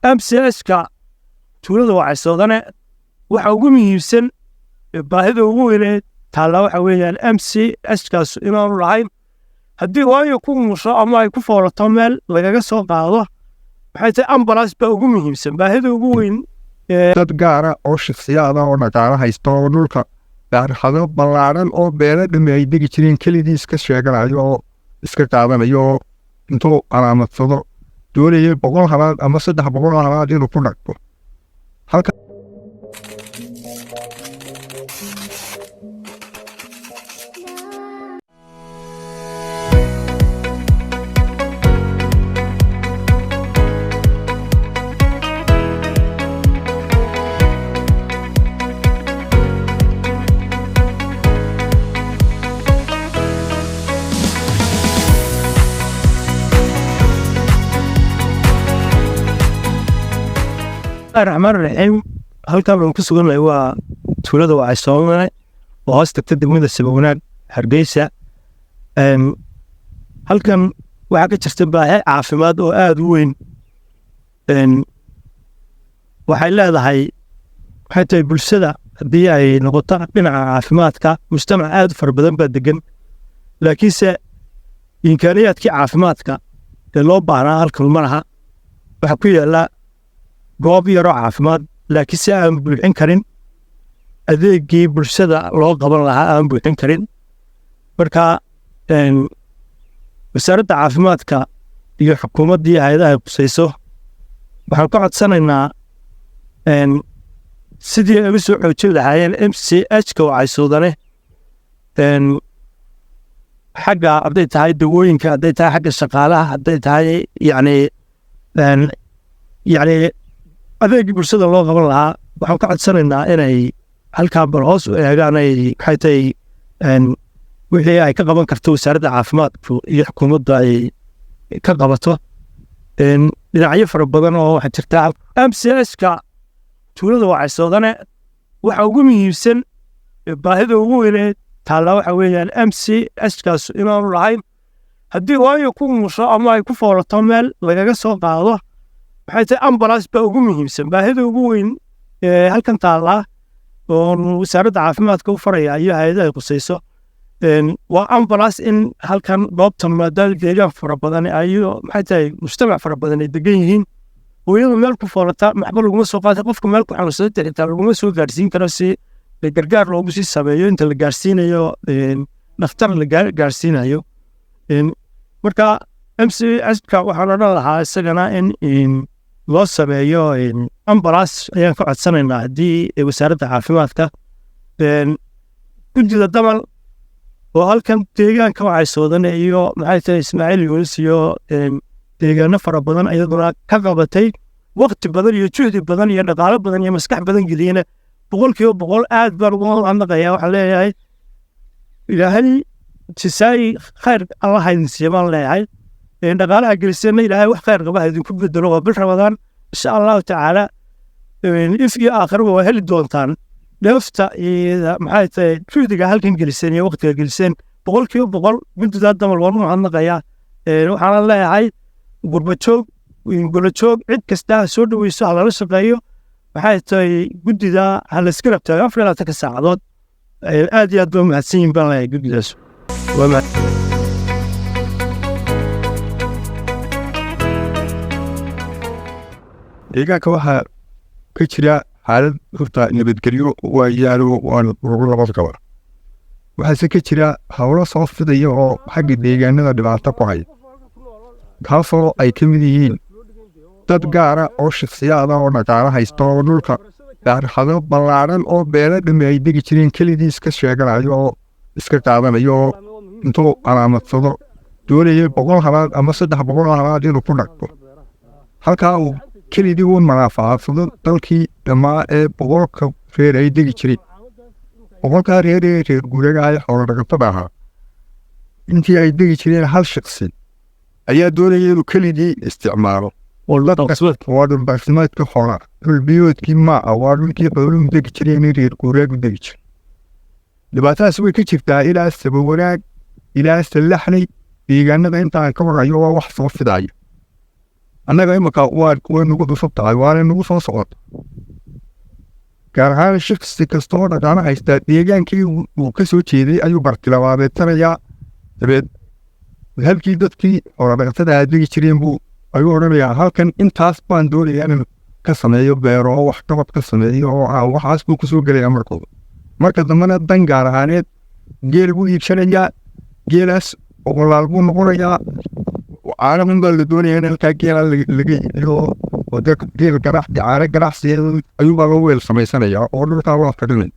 MCS-ka tuulada Wacyisoodane waxa ugu muhiimsan baahida ugu weyn taala waxa weeyaan MCS-kaas inaanu lahayn haddii waayo ku musho ama ay ku foolato meel lagaga soo qaado maxay tahay ambulance baa ugu muhiimsan baahida ugu weyn dad gaara oo shakhsiyaada oo dhaqaale haysta oo dhulka baarxado ballaaran oo beela dhami ay degi jireen keligiis ka sheeganayo oo iska qaadanayo oo intuu calaamadsado doonayay 100 halaad ama 300 halaad inuu ku dhaqto halka الرحمن الرحيم halkan aan ku suganahay waa tuulada Wacyisoodane oo hoos tagta degmada Sabawanaag Hargeysa halkan waxa ka jirta baahi caafimaad oo aad u weyn waxay leedahay xataa bulshada hadii ay noqoto dhinaca caafimaadka mujtamac aad far badan baa degan laakiinse imkaaniyaadkii caafimaadka ee loo baahnaa halkan ma laha waxa ku yaala goob yaro caafimaad laakiin si aan buuxin karin adeegii bulshada loo qaban lahaa aan buuxin karin marka wasaaradda caafimaadka iyo xukuumadda iyo hay'adaha ay qusayso waxaan ka codsanaynaa sidii ay u soo xoojin lahaayeen MCH-ka Wacyisoodane xagga hadday tahay dawooyinka hadday tahay xagga shaqaalaha hadday tahay yacni adeegii bulshada loo qaban lahaa waxaan ka codsanaynaa inay halkaa bal hoos u eegaan ay maxay tahay wixii ay ka qaban karto wasaaradda caafimaadku iyo xukuumadda ay ka qabato dhinacyo fara badan oo waxaa jirta MCS-ka tuulada Wacyisoodane waxa ugu muhiimsan baahida ugu weyn taala waxa weeyaan MCS-kaas inaanu lahayn haddii waayo ku musho ama ay ku foolato meel lagaga soo qaado maxay tahay ambulance baa ugu muhiimsan baahida ugu weyn halkan taala oo wasaaradda caafimaadka u faraya iyo hay'adaha ay qusayso waa ambulance in halkan goobtan maadaama deegaan fara badan ayo maxay tahay mujtamac fara badan ay degan yihiin hooyada meel ku foolata maxba laguma soo qaatay qofka meel ku xanuunsan xitaa laguma soo gaarsiin karo si gargaar loogu sii sameeyo inta la gaarsiinayo dhakhtar la gaarsiinayo marka MCS-ka waxaan odhan lahaa isagana in loo sameeyo ambulance ayaan ka codsanaynaa haddii wasaaradda caafimaadka gudida damal oo halkan deegaanka Wacyisoodane iyo maxay tahay Ismaaciil Yuunus iyo deegaano fara badan ayaduna ka qabatay waqti badan iyo juhdi badan iyo dhaqaale badan iyo maskax badan geliyeen 100% aad baan ugu mahadnaqayaa waxaan leeyahay ilaahay jisaay khayr Allah haydin siiyaan leeyahay dhaqaalaha gelisana ilaahay wax khayr qaba idinku bedelo oo bil Ramadaan insha Allah taala if iyo aakhir waa heli doontaan dheefta iyo maxay tahay juhdiga halkan gelisan iyo waqtiga gelisan 100% gudida damal waan mahadnaqayaa waxaan leeyahay gurbajoog cid kasta soo dhaweyso halala shaqeeyo waxay tahay gudida hal iska rabtaa 24 saacadood aad iyo aad baa mahadsan yihiin baan leeyahay gudidaas waa deegaanka waxaa ka jira xaalad horta nabadgelyo waa yaalo waan ugu labad qaba waxaase ka jira hawlo soo fidaya oo xagga deegaanada dhibaato ku haya kaasoo ay ka mid yihiin dad gaara oo shakhsiyaada oo dhaqaale haysta oo dhulka baarxado ballaaran oo beela dhami ay degi jireen keligiis ka sheeganayo oo iska qaadanayo oo intuu calaamadsado doonayay 100 halaad ama 300 halaad inuu ku dhaqto halkaa uu keligii uu manaafacadsado dalkii dhammaa ee 100 reer ay degi jireen 100 reer guuraga ay xoolo dhaqatada ahaa intii ay degi jireen hal shakhsi ayaa doonayay inuu keligii isticmaalo waa dhulbaaqsimaadka xoolaha dhulbiyoodkii maaha waa dhulkii xooluhu degi jireen reer guuraagu degi jira dhibaatadaas way ka jirtaa ilaa Sabawanaag ilaa Salaxley deegaanada intaan ka warayo waa wax soo fidaya annaga imika way nagu cusub tahay waana nagu soo socota gaar ahaan shaksi kasta oo dhaqaana haystaa deegaankii uu ka soo jeeday ayuu bartilmaameedsanayaa dabeed halkii dadkii xoolo-dhaqatada aadegi jireen buu ayuu odhanayaa halkan intaas baan doonayaa inaan ka sameeyo beero oo wax qabad ka sameeyo oo waxaas buu kusoo gelayaa marka dambena dan gaar ahaaneed geel buu iibsanayaa geelaas walaal buu noqonayaa caanahan baa la doonayaa in halkaa geela laga iibiyo oo dadka geel ganacsi ayuubaa loo weel samaysanayaa oo dhulkaa waa fadhinay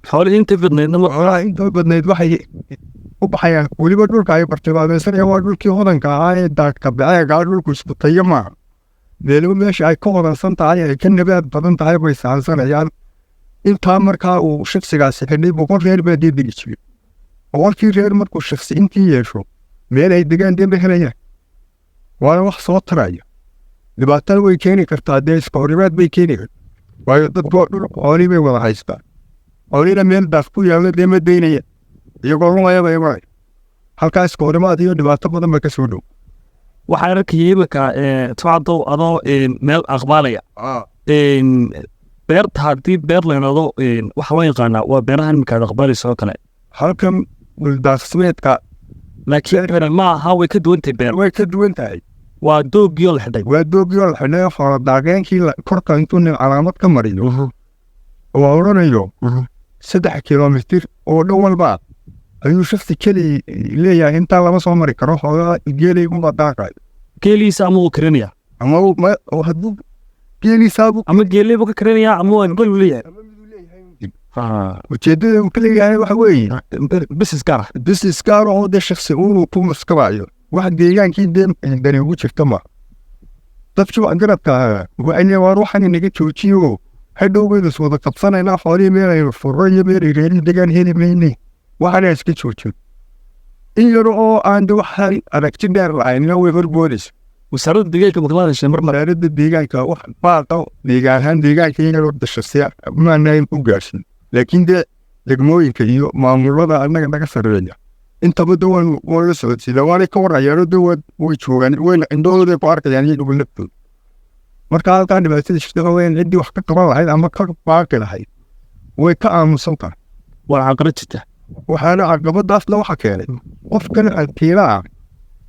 xoolihii inta badnayd waxay u baxayaan weliba dhulka ay bartilmaameedsanayaan waa dhulkii hodanka ahaa ee daadka baceegaa dhulku isku tayo maaha meeliba meesha ay ka hodansan tahay ay ka nabaad badan tahay bay saansanayaan intaa markaa uu shaksigaasi xidhay 100 reer baa dee degi jiray 100 reer markuu shaksi intii yeesho meel ay degaan dee ma helayaan waana wax soo taraya dhibaatada way keeni kartaa dee iska horimaad bay keeni kartaa waayo dadkoo dhul xoolii bay wada haystaan xooliina meel daas ku yaalla dee ma daynaya iyagoo lumaya bay maraya halkaa iska horimaad iyo dhibaato badan ba ka soo dhow waxaan arkayay imika tacdow adoo meel aqbaalaya beerta haddii beer leynado waxa loo yaqaanaa waa beerahan imika aad aqbaalaysa oo kale halkan dhuldaaqsimeedka laakiin ma aha way ka duwan tahay beer way ka duwan tahay waa doogiyoo la xidhay waa doogiyoo la xidhay xoolo daaqeenkii korka intuu nin calaamad ka mariyo waa odhanayo 3 kilomitir oo dhan walba ayuu shaksi keli leeyahay intaa lama soo mari karo xoogaa geelay uma daaqayo geeliisa ama uu karinaya ama hadduu geeliisaabu ama geeleybu ka karinaya ama waa gel leeyahay ujeedada uu ka leeyahay waxa weeye business gaar oo dee shaksi uu ku maskabayo wax deegaankii dani ugu jirta ma dadkii waa garabka waxay waar waxaan inaga joojiyo hadhow baynu iswada qabsanaynaa xoolihii meelaynu furo iyo meelay reerin degaan heli maynay waxaana iska joojin in yar oo aan de waxaan aragti dheer lahaynina way horboodaysa wasaaradda deegaanka maqlaadashay wasaaradda deegaanka wax baaqo deegaanahaan deegaanka in yaroo dashasya maanayn u gaarsin laakiin dee degmooyinka iyo maamulada annaga naga sarreeya intaba de waan la socodsiina waanay ka warhayaano de way joogaan wayna indhahooday ku arkayaan iyo dhugulatooda marka halkaa dhibaatada jirta waweyn ciddii wax ka qaban lahayd ama ka baaqi lahayd way ka aamusan tahay waa caqabad jirta waxaana caqabadaasna waxa keenay qofkan alkiilaa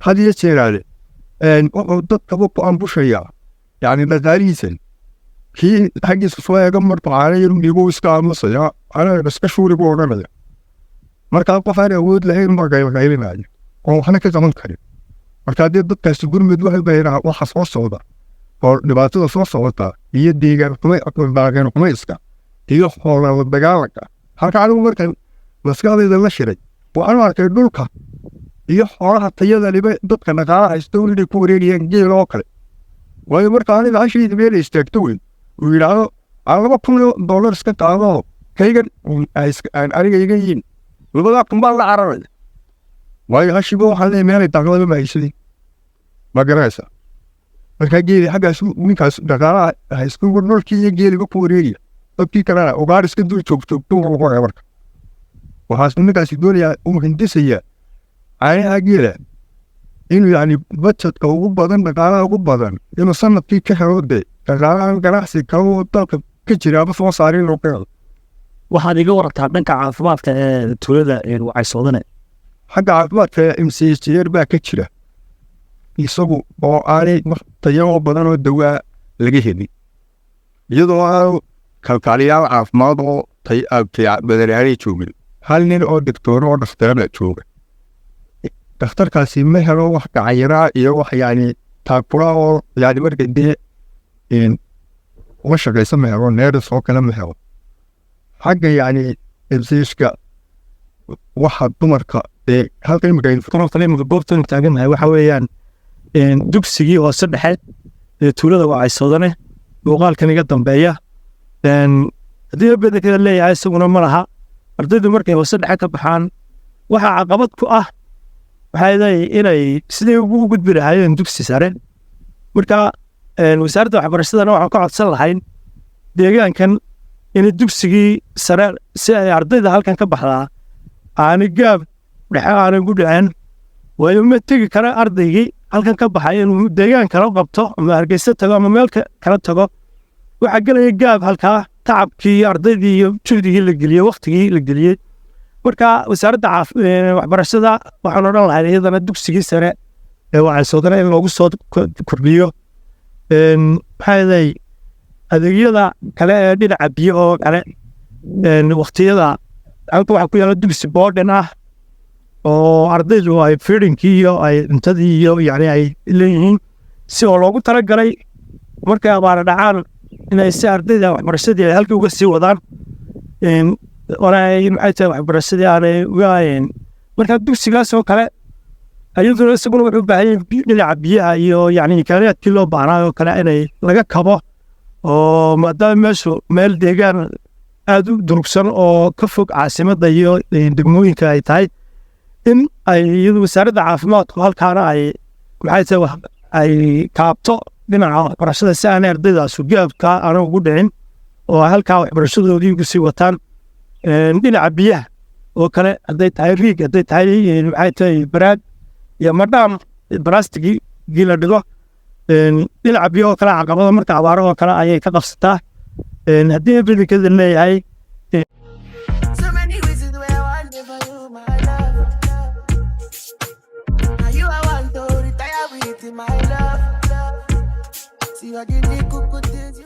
had iyo jeeraale wuxuu dadkaba ku ambushayaa yacni dhaqaalihiisan kii xaggiisa soo eega marka caana yar dhigo iska aamusaya caana iska shuuri buu odhanaya markaa qof aan awood lahayn baa qaylqaylinaya oo waxna ka qaban karin marka haddii dadkaasi gurmud waxay bayraan waxa soo socda oo dhibaatada soo socota iyo deegaan daaqeen xumayska iyo xoolala dagaalanka halka anigu markan maskaxdayda la shiray waxaan arkay dhulka iyo xoolaha tayadaniba dadka dhaqaala haysta inay ku wareegayaan geel oo kale waayo marka aniga hashayda meel istaagto weyn uu yidhaahdo aan $2,000 iska qaado kaygan aan aniga iga yiin $2,000 baan la cararaya waayo hashiba waxaan leeyahay meelay daaqlaba ma haysaday ma garanaysaa markaa geeli xaggaas ninkaas dhaqaalaha haysta dhulkii iyo geeliba ku wareegaya dadkii kalena ugaar iska dul joogto noqonaya marka waxaas ninkaasi doonayaa uu hindisayaa caanaha geela inuu yacni budgetka ugu badan dhaqaalaha ugu badan inuu sanadkii ka helo dee dhaqaalahan ganacsi kaloo dalka ka jiraaba soo saarin loo qeexdo waxaad iga warantaa dhanka caafimaadka ee tuulada wacaysoodane xagga caafimaadka MCHR baa ka jira isagu oo aanay tayo badan oo dawaa laga helin iyadoo aan kalkaaliyaal caafimaad oo badanaanay joogin hal nin oo doctor oo dhakhtarada jooga dhakhtarkaasi ma helo wax gacanyaraa iyo wax yacni taakula oo yacni marka dee uma shaqaysa ma helo neeris oo kale ma helo xagga yacni MCHka waxa dumarka dee halka imika goobtan taaganahay waxa weeyaan dugsigii hoose dhexe ee tuulada wacaysoodane muuqaalkan iga dambeeya haddii bedelkeeda leeyahay isaguna ma laha ardaydu markay hoose dhexe ka baxaan waxaa caqabad ku ah waxay leeyahay inay siday ugu gudbi lahaayeen dugsi sare marka wasaaradda waxbarashadana waxaan ka codsan lahayn deegaankan in dugsigii sare si ay ardayda halkan ka baxdaa aanay gaab dhexe aanay ku dhicin waayo ma tegi kara ardaygii halkan ka baxay inuu deegaan kala qabto ama Hargeysa tago ama meel kala tago waxa galaya gaab halkaa tacabkii ardaydii iyo juhdigii la geliyay waqtigii la geliyay marka wasaaradda waxbarashada waxaan odhan lahaa iyadana dugsigii sare ee waxay soo galeen loogu soo kordhiyo maxay adeegyada kale ee dhinaca biyo oo kale waqtiyada halka waxa ku yaala dugsi boodhan ah oo ardaydu ay feedinkii iyo ay cuntadii iyo yani ay leeyihiin si oo loogu talagalay markay abaara dhacaan inay si ardayda waxbarashadii ay halkii uga sii wadaan maxay tahay waxbarashadii aanay ugaayeen marka dugsigaas oo kale ayaduna isaguna wuxuu u baahan yahay dhinaca biyaha iyo yani imkaaniyaadkii loo baahnaayo oo kale inay laga kabo oo maadaama meeshu meel deegaan aad u durugsan oo ka fog caasimadda iyo degmooyinka ay tahay in ay iyadu wasaaradda caafimaadku halkaana ay maxay tahay ay kaabto dhinaca waxbarashada si aanay ardaydaas gaabka aana ugu dhicin oo halkaa waxbarashadoodii ugu sii wataan dhinaca biyaha oo kale hadday tahay riig hadday tahay maxay tahay baraag iyo madhaam balastigii la dhigo dhinaca biyo oo kale caqabada marka abaaro oo kale ayay ka qabsataa haddii bidinkeeda leeyahay my love. See, I get the